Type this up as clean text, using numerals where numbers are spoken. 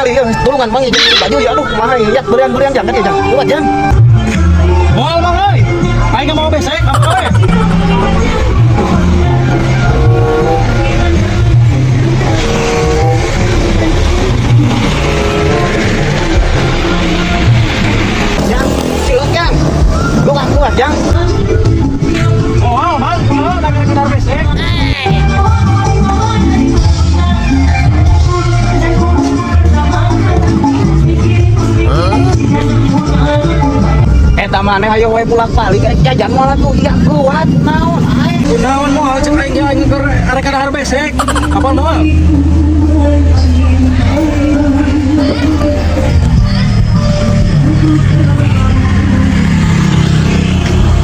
kali ya tulungan mangi baju ya aduh kumaha ya berian jangan ya jangan coba jangan Mau bang, oi. Ayo nggak mau besek, apa ya? Jang, silut Jang. Lu nggak kuat Jang. Oh, bang, kalau udah kenal besek. Eta maneh hayo we pulang balik jajan malah tuh iya kuat naon aing. Gunawan mau cek aing aing keur arek ada besek. Apa mau?